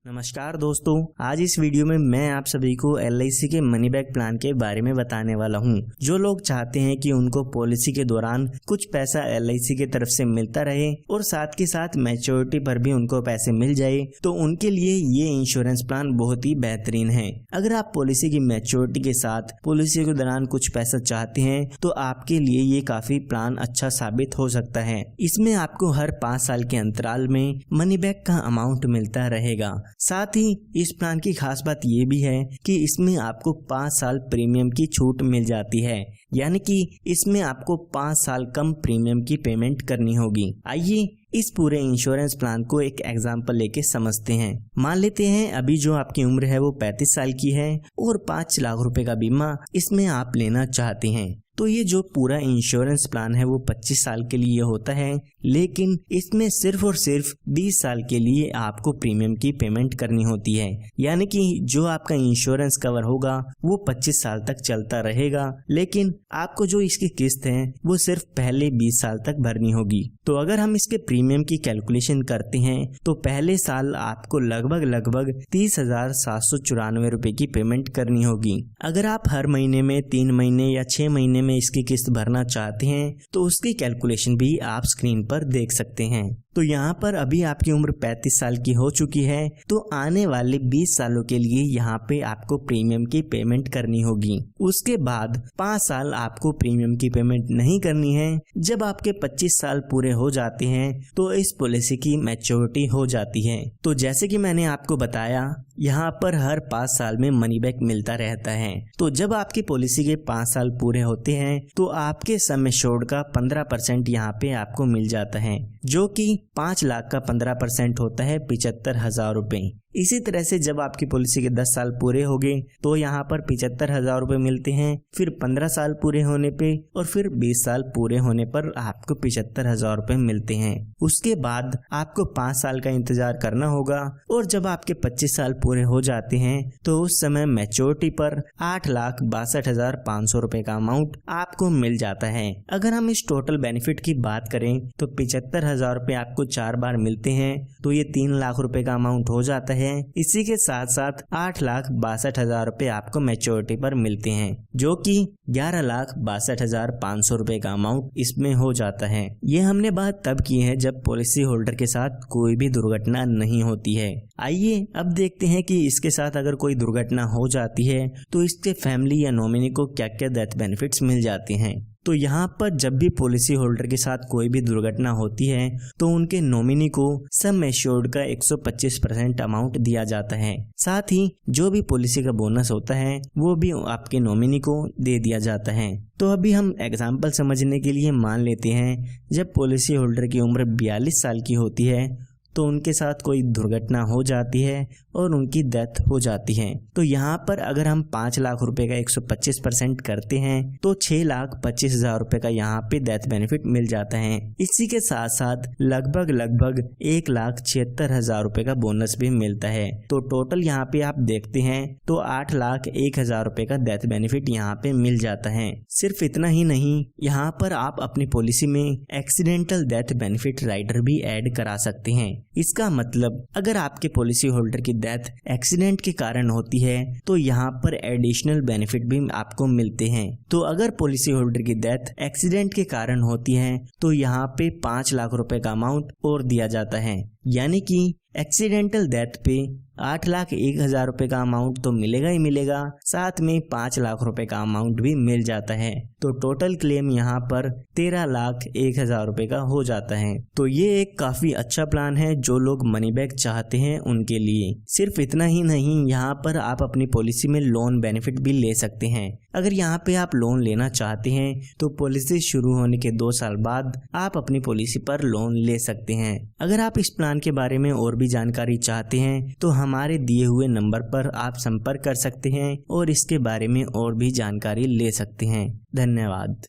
नमस्कार दोस्तों, आज इस वीडियो में मैं आप सभी को LIC के मनी बैक प्लान के बारे में बताने वाला हूं। जो लोग चाहते हैं कि उनको पॉलिसी के दौरान कुछ पैसा LIC की तरफ से मिलता रहे और साथ के साथ मैच्योरिटी पर भी उनको पैसे मिल जाए, तो उनके लिए ये इंश्योरेंस प्लान बहुत ही बेहतरीन है। अगर आप पॉलिसी की मैच्योरिटी के साथ पॉलिसी के दौरान कुछ पैसा चाहते हैं तो आपके लिए ये काफी प्लान अच्छा साबित हो सकता है। इसमें आपको हर 5 साल के अंतराल में मनी बैक का अमाउंट मिलता रहेगा। साथ ही इस प्लान की खास बात ये भी है कि इसमें आपको 5 साल प्रीमियम की छूट मिल जाती है, यानी कि इसमें आपको 5 साल कम प्रीमियम की पेमेंट करनी होगी। आइए इस पूरे इंश्योरेंस प्लान को एक एग्जांपल लेके समझते हैं। मान लेते हैं अभी जो आपकी उम्र है वो 35 साल की है और 5 लाख रुपए का बीमा इसमें आप लेना चाहते हैं। तो ये जो पूरा इंश्योरेंस प्लान है वो 25 साल के लिए होता है, लेकिन इसमें सिर्फ और सिर्फ 20 साल के लिए आपको प्रीमियम की पेमेंट करनी होती है। यानी कि जो आपका इंश्योरेंस कवर होगा वो 25 साल तक चलता रहेगा, लेकिन आपको जो इसकी किस्त है वो सिर्फ पहले 20 साल तक भरनी होगी। तो अगर हम इसके प्रीमियम की कैलकुलेशन करते हैं तो पहले साल आपको लगभग 30,794 रुपए की पेमेंट करनी होगी। अगर आप हर महीने में 3 महीने या 6 महीने में इसकी किस्त भरना चाहते हैं तो उसकी कैलकुलेशन भी आप स्क्रीन पर देख सकते हैं। तो यहाँ पर अभी आपकी उम्र 35 साल की हो चुकी है, तो आने वाले 20 सालों के लिए यहाँ पे आपको प्रीमियम की पेमेंट करनी होगी। उसके बाद 5 साल आपको प्रीमियम की पेमेंट नहीं करनी है। जब आपके 25 साल पूरे हो जाते हैं तो इस पॉलिसी की मैच्योरिटी हो जाती है। तो जैसे कि मैंने आपको बताया, यहाँ पर हर 5 साल में मनी बैक मिलता रहता है। तो जब आपकी पॉलिसी के 5 साल पूरे होते हैं तो आपके सम एश्योर्ड का 15% यहाँ पे आपको मिल जाता है, जो कि 5 लाख का 15% होता है 75,000 रुपए। इसी तरह से जब आपकी पॉलिसी के 10 साल पूरे हो गए तो यहाँ पर 75,000 रुपए मिलते हैं, फिर 15 साल पूरे होने पे और फिर 20 साल पूरे होने पर आपको 75,000 रुपए मिलते हैं। उसके बाद आपको 5 साल का इंतजार करना होगा और जब आपके 25 साल पूरे हो जाते हैं तो उस समय मैच्योरिटी पर 8,62,500 रुपए का अमाउंट आपको मिल जाता है। अगर हम इस टोटल बेनिफिट की बात करें तो 75,000 रुपए आपको 4 बार मिलते हैं, तो ये 3 लाख रुपए का अमाउंट हो जाता है। इसी के साथ साथ 8,62,000 रुपए आपको मैच्योरिटी पर मिलते हैं, जो कि 11,62,500 रुपए का अमाउंट इसमें हो जाता है। ये हमने बात तब की है जब पॉलिसी होल्डर के साथ कोई भी दुर्घटना नहीं होती है। आइए अब देखते हैं कि इसके साथ अगर कोई दुर्घटना हो जाती है तो इसके फैमिली या नॉमिनी को क्या क्या डेथ बेनिफिट्स मिल जाते हैं। तो यहाँ पर जब भी पॉलिसी होल्डर के साथ कोई भी दुर्घटना होती है तो उनके नॉमिनी को सम एश्योर्ड का 125% अमाउंट दिया जाता है। साथ ही जो भी पॉलिसी का बोनस होता है वो भी आपके नॉमिनी को दे दिया जाता है। तो अभी हम एग्जाम्पल समझने के लिए मान लेते हैं जब पॉलिसी होल्डर की उम्र 42 साल की होती है तो उनके साथ कोई दुर्घटना हो जाती है और उनकी डेथ हो जाती है। तो यहाँ पर अगर हम 5 लाख रुपए का 125% करते हैं तो 6,25,000 रुपए का यहाँ पे डेथ बेनिफिट मिल जाता है। इसी के साथ साथ लगभग 1,76,000 रुपए का बोनस भी मिलता है। तो टोटल यहाँ पे आप देखते हैं तो 8,01,000 रुपए का डेथ बेनिफिट यहाँ पे मिल जाता है। सिर्फ इतना ही नहीं, यहाँ पर आप अपनी पॉलिसी में एक्सीडेंटल डेथ बेनिफिट राइडर भी ऐड करा सकते हैं। इसका मतलब अगर आपके पॉलिसी होल्डर की डेथ एक्सीडेंट के कारण होती है तो यहाँ पर एडिशनल बेनिफिट भी आपको मिलते हैं। तो अगर पॉलिसी होल्डर की डेथ एक्सीडेंट के कारण होती है तो यहाँ पे 5 लाख रुपए का अमाउंट और दिया जाता है, यानी कि एक्सीडेंटल डेथ पे 8,01,000 रुपए का अमाउंट तो मिलेगा ही मिलेगा, साथ में 5 लाख रुपए का अमाउंट भी मिल जाता है। तो टोटल क्लेम यहाँ पर 13,01,000 रुपए का हो जाता है। तो ये एक काफी अच्छा प्लान है जो लोग मनी बैक चाहते हैं उनके लिए। सिर्फ इतना ही नहीं, यहाँ पर आप अपनी पॉलिसी में लोन बेनिफिट भी ले सकते हैं। अगर यहाँ पे आप लोन लेना चाहते हैं तो पॉलिसी शुरू होने के 2 साल बाद आप अपनी पॉलिसी पर लोन ले सकते हैं। अगर आप इस प्लान के बारे में और भी जानकारी चाहते हैं तो हमारे दिए हुए नंबर पर आप संपर्क कर सकते हैं और इसके बारे में और भी जानकारी ले सकते हैं। धन्यवाद।